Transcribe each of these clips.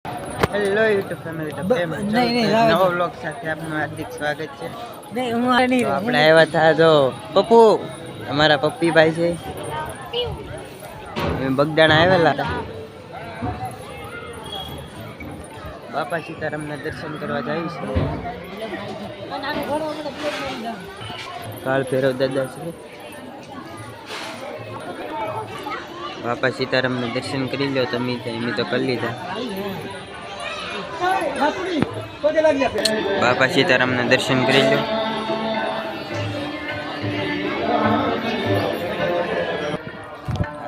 Hello YouTube family, તો કેમ છો? નવો વ્લોગ સાથે આપનું હાર્દિક સ્વાગત છે. તો આપણે આવ્યા હતા જો પપ્પુ, અમારા પપ્પી ભાઈ છે, બગદાણા આવેલા હતા. બાપા સીતારામના દર્શન કરવા જાય છે. કાળ ભૈરવ દાદા છે. બાપા સીતારામના દર્શન કરી લો તમે, અમે તો કરી લીધા. બાપા સીતારામના દર્શન કરી લો.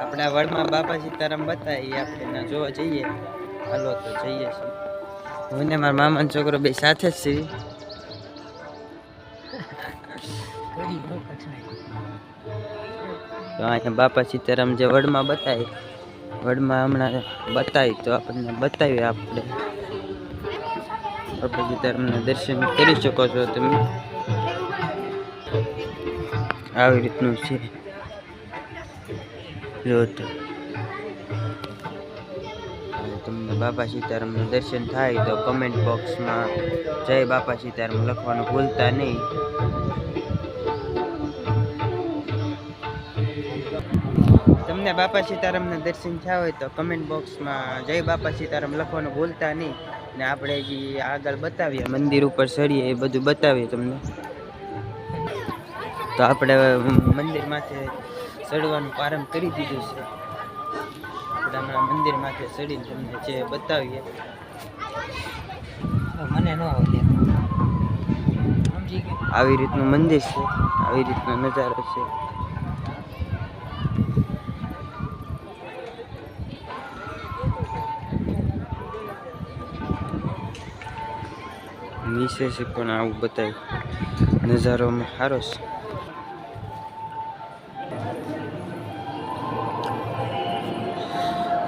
આપણા વડમાં બાપા સીતારામ બતાવી, આપણે જોવા જઈએ. હાલો તો જઈએ છીએ. હું ને મારા મામાનો છોકરો બે સાથે જ છીએ. તો અહીંયા બાપા સીતારામ જે વડમાં બતાવી, વડમાં હમણાં બતાવી, તો આપણને બતાવીએ. આપણે બાપા સીતારામના દર્શન કરી શકો છો તમે. આવી રીતનું છે. જો તો તમને બાપા સીતારામના દર્શન થાય તો કમેન્ટ બોક્સમાં જય બાપા સીતારામ લખવાનું ભૂલતા નહીં. તમને બાપા સીતારામના દર્શન થયા હોય તો કમેન્ટ બોક્સમાં જય બાપા સીતારામ લખવાનું ભૂલતા નહીં. ને આપણે જે આગળ બતાવીએ, મંદિર ઉપર ચડીએ, એ બધું બતાવીએ તમને. તો આપણે મંદિર માથે ચડવાનું પ્રારંભ કરી દીધું છે. આપણે હમણાં મંદિર માથે ચડીને તમને જે બતાવીએ. મને ન આવી રીતનું મંદિર છે, આવી રીતનો નજારો છે. નીચે છે પણ આવું બતાવ્યું, નજારો સારો છે.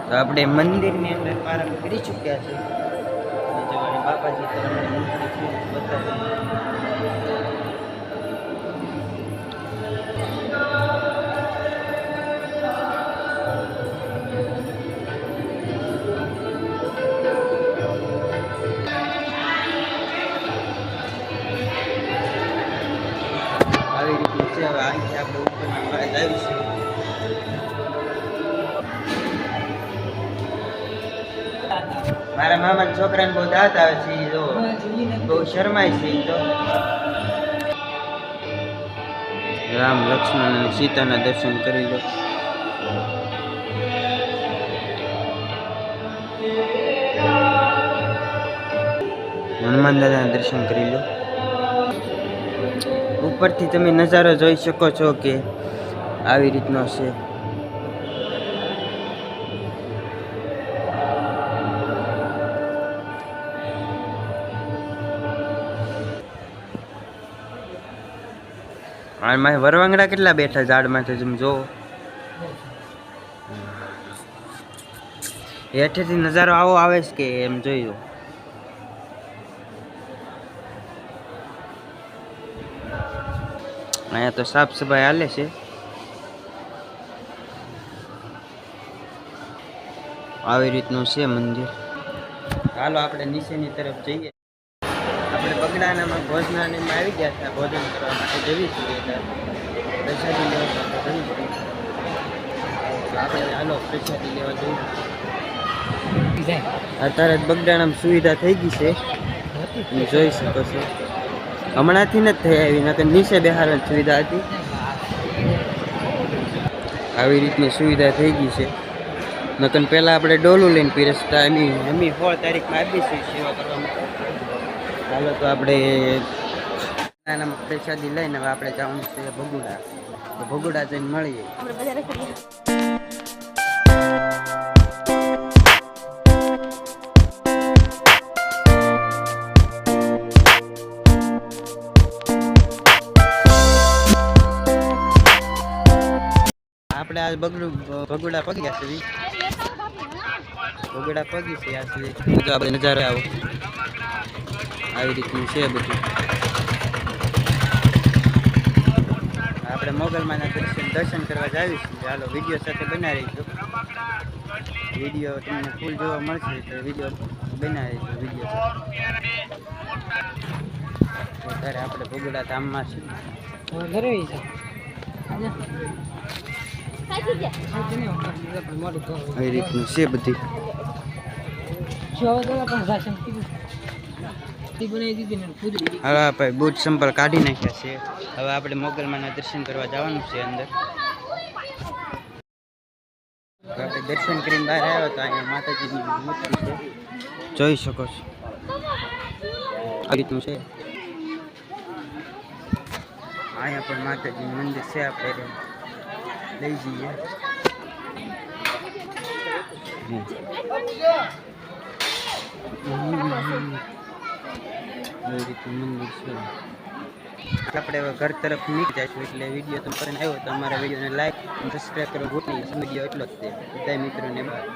તો આપણે મંદિરની અંદર પ્રારંભ કરી ચૂક્યા છે. બાપા સીતારામને બતાવ્યું. આવી રીતનું છે. હવે અહીંથી આપણે ઉપરના માળે આવીશું. મારા મામા છોકરાને બહુ દાંત આવે છે, જો બહુ શરમાય છે. તો રામ, લક્ષ્મણ અને સીતાના દર્શન કરી લો. હનુમાન દાદાના દર્શન કરી લો. ઉપરથી તમે નજારો જોઈ શકો છો કે આવી રીતનો છે. આમાં વરવાંગડા કેટલા બેઠા ઝાડમાંથી, તમે જોવો. હેઠેથી નજારો આવો આવે છે કે એમ જોઈ લો. અહીંયા તો સાફ સફાઈ હાલે છે. આવી રીતનું છે મંદિર. હાલો આપણે નીચેની તરફ જઈએ. આપણે બગડાનામાં ભોજનાલયમાં આવી ગયા હતા. ભોજન કરવા માટે જવી છીએ, પ્રસાદી લેવા માટે જવી છીએ. આપણે હાલો પ્રસાદી લેવા જઈએ. અત્યારે બગડાનામાં સુવિધા થઈ ગઈ છે, તમે જોઈ શકો છો. હમણાંથી નથી થઈ આવી, નકર નીચે બેહારવાની સુવિધા હતી. આવી રીતની સુવિધા થઈ ગઈ છે. નકર પહેલાં આપણે ડોલું લઈને પીરસતા. એની 16 તારીખમાં આપીશું સેવા કરવા માટે. ચાલો તો આપણે નાનામાં પ્રસાદી લઈને હવે આપણે જવાનું છે ભગુડા. તો ભગુડા જઈને મળીએ. આપણે આ ભગુડા પગી ગયા છે. ભગુડા પગી છે આ સુધી. જો આપણે નજારો આવો આવી રીતનું છે બધું. આપણે મોગલમાના દર્શન કરવા જ આવીશું. ચાલો વિડીયો સાથે બનાવી રહીશું. વિડીયો તમને ફૂલ જોવા મળશે તો વિડીયો બનાવી છે વિડીયો અત્યારે આપણે ભોગડા ધામમાં છે એ રીતનું છે બધી હવે આપણે બૂટ સંપલ કાઢી નાખ્યા છે હવે આપણે મોગલમાના દર્શન કરવા જવાનું છે અંદર આપણે દર્શન કરીને બહાર આવ્યો તો અહીંયા માતાજીની મૂર્તિ છે જોઈ શકો છો આ રીતનું છે અહીંયા પણ માતાજીનું મંદિર છે આપણે લઈ જઈએ મંદિર છે આપણે હવે ઘર તરફ નીકળી જઈશું એટલે વિડીયો તો કરીને આવ્યો તો અમારા વિડીયોને લાઈક અને સબસ્ક્રાઈબ કરો ભૂલી વિડીયો એટલો જ છે બધા મિત્રોને બાય.